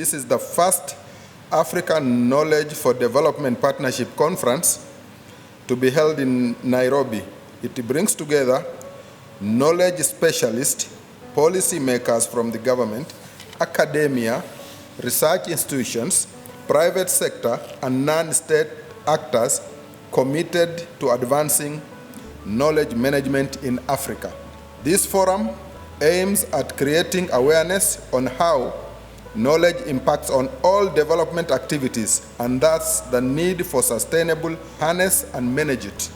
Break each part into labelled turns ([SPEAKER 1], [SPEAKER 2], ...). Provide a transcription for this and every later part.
[SPEAKER 1] This is the first African Knowledge for Development Partnership Conference to be held in Nairobi. It brings together knowledge specialists, policy makers from the government, academia, research institutions, private sector, and non-state actors committed to advancing knowledge management in Africa. This forum aims at creating awareness on how knowledge impacts on all development activities and thus the need for sustainable harness and manage it.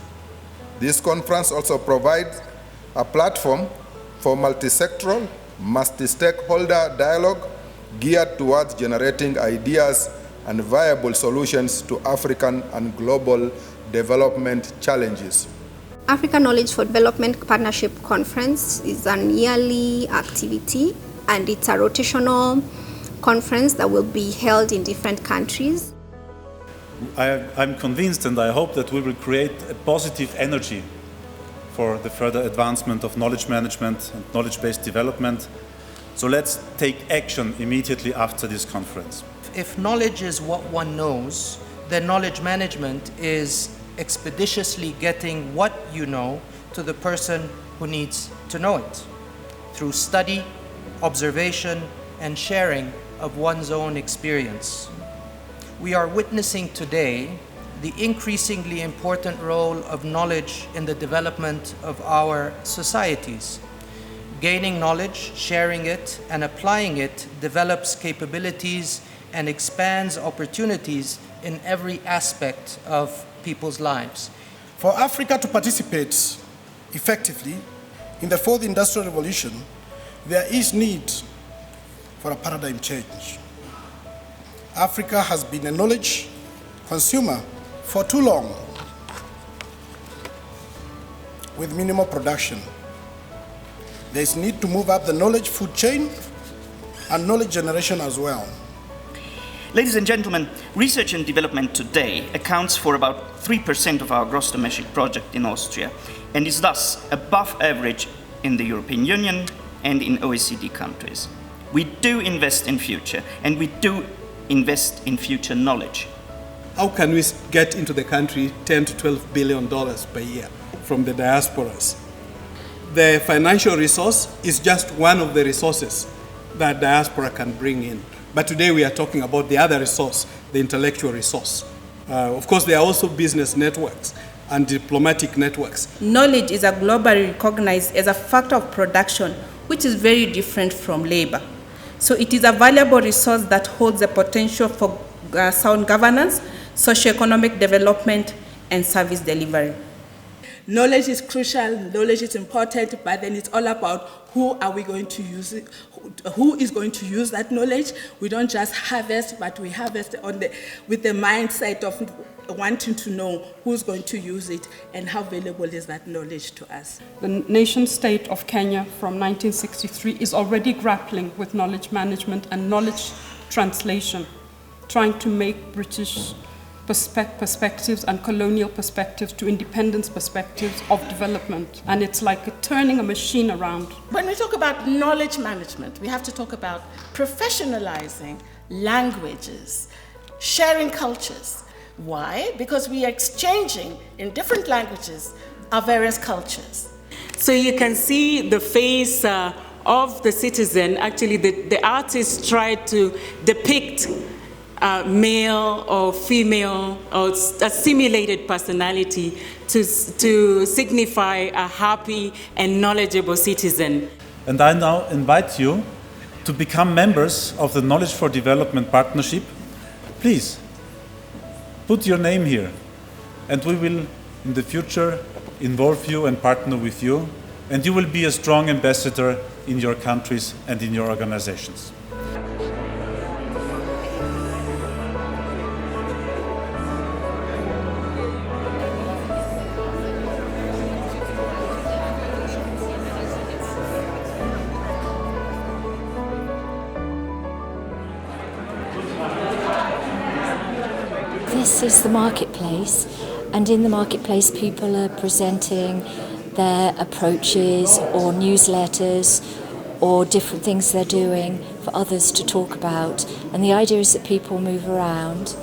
[SPEAKER 1] This conference also provides a platform for multi-sectoral, multi-stakeholder dialogue geared towards generating ideas and viable solutions to African and global development challenges.
[SPEAKER 2] African Knowledge for Development Partnership Conference is an yearly activity, and it's a rotational conference that will be held in different countries.
[SPEAKER 3] I'm convinced, and I hope that we will create a positive energy for the further advancement of knowledge management and knowledge-based development. So let's take action immediately after this conference.
[SPEAKER 4] If knowledge is what one knows, then knowledge management is expeditiously getting what you know to the person who needs to know it through study, observation, and sharing of one's own experience. We are witnessing today the increasingly important role of knowledge in the development of our societies. Gaining knowledge, sharing it, and applying it develops capabilities and expands opportunities in every aspect of people's lives.
[SPEAKER 5] For Africa to participate effectively in the fourth industrial revolution, there is need for a paradigm change. Africa has been a knowledge consumer for too long, with minimal production. There is need to move up the knowledge food chain and knowledge generation as well.
[SPEAKER 6] Ladies and gentlemen, research and development today accounts for about 3% of our gross domestic product in Austria and is thus above average in the European Union and in OECD countries. We do invest in future, and we do invest in future knowledge.
[SPEAKER 7] How can we get into the country $10 to $12 billion per year from the diasporas? The financial resource is just one of the resources that diaspora can bring in. But today we are talking about the other resource, the intellectual resource. Of course, there are also business networks and diplomatic networks.
[SPEAKER 8] Knowledge is a globally recognized as a factor of production, which is very different from labor. So it is a valuable resource that holds the potential for sound governance, socioeconomic development, and service delivery.
[SPEAKER 9] Knowledge is crucial, knowledge is important, but then it's all about who are we going to use it, who is going to use that knowledge. We don't just harvest, but we harvest with the mindset of wanting to know who's going to use it and how valuable is that knowledge to us.
[SPEAKER 10] The nation state of Kenya from 1963 is already grappling with knowledge management and knowledge translation, trying to make British perspectives and colonial perspectives to independence perspectives of development. And it's like turning a machine around.
[SPEAKER 11] When we talk about knowledge management, we have to talk about professionalizing languages, sharing cultures. Why? Because we are exchanging in different languages our various cultures.
[SPEAKER 12] So you can see the face of the citizen. Actually, the artist tried to depict male or female or a simulated personality to signify a happy and knowledgeable citizen.
[SPEAKER 3] And I now invite you to become members of the Knowledge for Development Partnership. Please, put your name here, and we will, in the future, involve you and partner with you, and you will be a strong ambassador in your countries and in your organizations.
[SPEAKER 13] This is the marketplace, and in the marketplace people are presenting their approaches or newsletters or different things they're doing for others to talk about. And the idea is that people move around.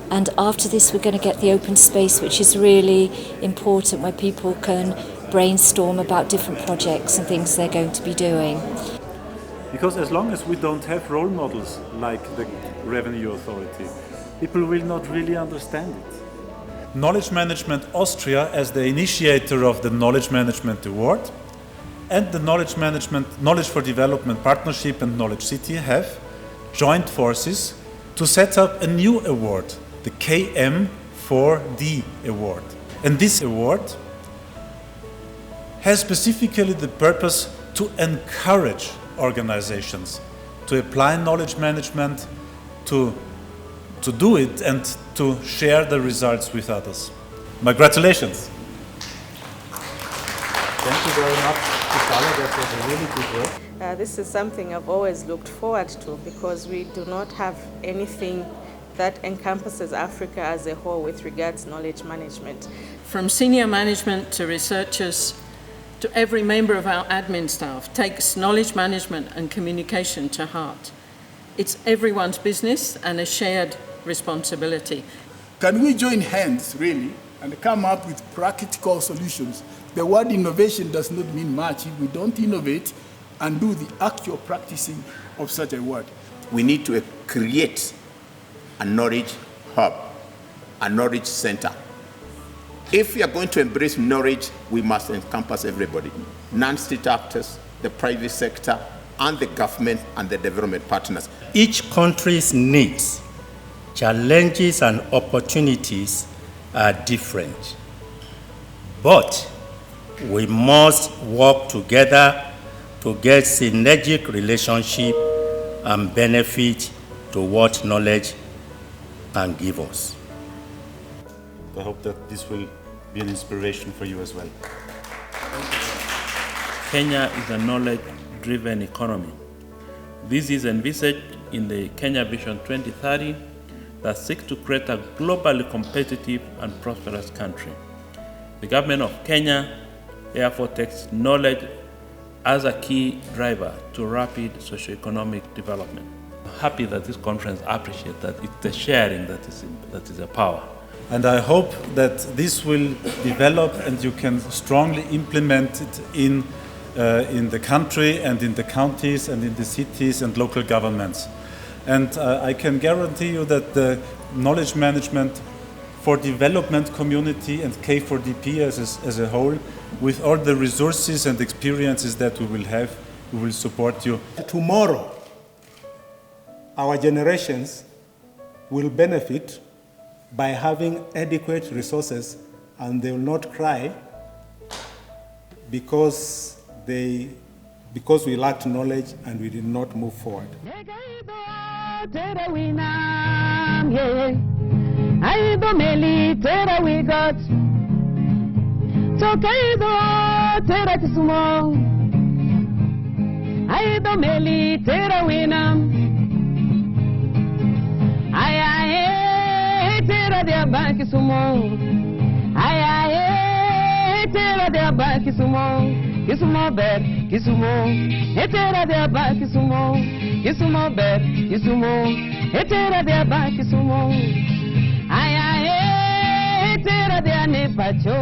[SPEAKER 13] And after this, we're going to get the open space, which is really important, where people can brainstorm about different projects and things they're going to be doing.
[SPEAKER 3] Because as long as we don't have role models like the Revenue Authority, people will not really understand it. Knowledge Management Austria, as the initiator of the Knowledge Management Award, and the Knowledge for Development Partnership and Knowledge City have joined forces to set up a new award, the KM4D Award. And this award has specifically the purpose to encourage organizations to apply knowledge management, to do it and to share the results with others. My congratulations.
[SPEAKER 14] Thank you very much, Kisala. That was a really good work.
[SPEAKER 15] This is something I've always looked forward to, because we do not have anything that encompasses Africa as a whole with regards to knowledge management.
[SPEAKER 16] From senior management to researchers to every member of our admin staff takes knowledge management and communication to heart. It's everyone's business and a shared responsibility.
[SPEAKER 5] Can we join hands, really, and come up with practical solutions? The word innovation does not mean much if we don't innovate and do the actual practicing of such a word.
[SPEAKER 17] We need to create a knowledge hub, a knowledge center. If we are going to embrace knowledge, we must encompass everybody, non-state actors, the private sector, and the government and the development partners.
[SPEAKER 14] Each country's needs, challenges, and opportunities are different. But we must work together to get synergic relationship and benefit to what knowledge can give us.
[SPEAKER 3] I hope that this will be an inspiration for you as well.
[SPEAKER 18] Kenya is a knowledge-driven economy. This is envisaged in the Kenya Vision 2030 that seeks to create a globally competitive and prosperous country. The government of Kenya therefore takes knowledge as a key driver to rapid socio-economic development. I'm happy that this conference appreciates that it's the sharing that is a power.
[SPEAKER 3] And I hope that this will develop and you can strongly implement it in the country and in the counties and in the cities and local governments. And I can guarantee you that the knowledge management for development community and K4DP as a whole, with all the resources and experiences that we will have, we will support you.
[SPEAKER 7] Tomorrow, our generations will benefit by having adequate resources, and they will not cry because we lacked knowledge and we did not move forward.
[SPEAKER 19] Tera de banque sumon, ay ay, tera de banque sumon, que sumon ber, que sumon, tera de banque sumon, que sumon ber, que sumon, tera de banque sumon, ay ay, tera de ane pacho.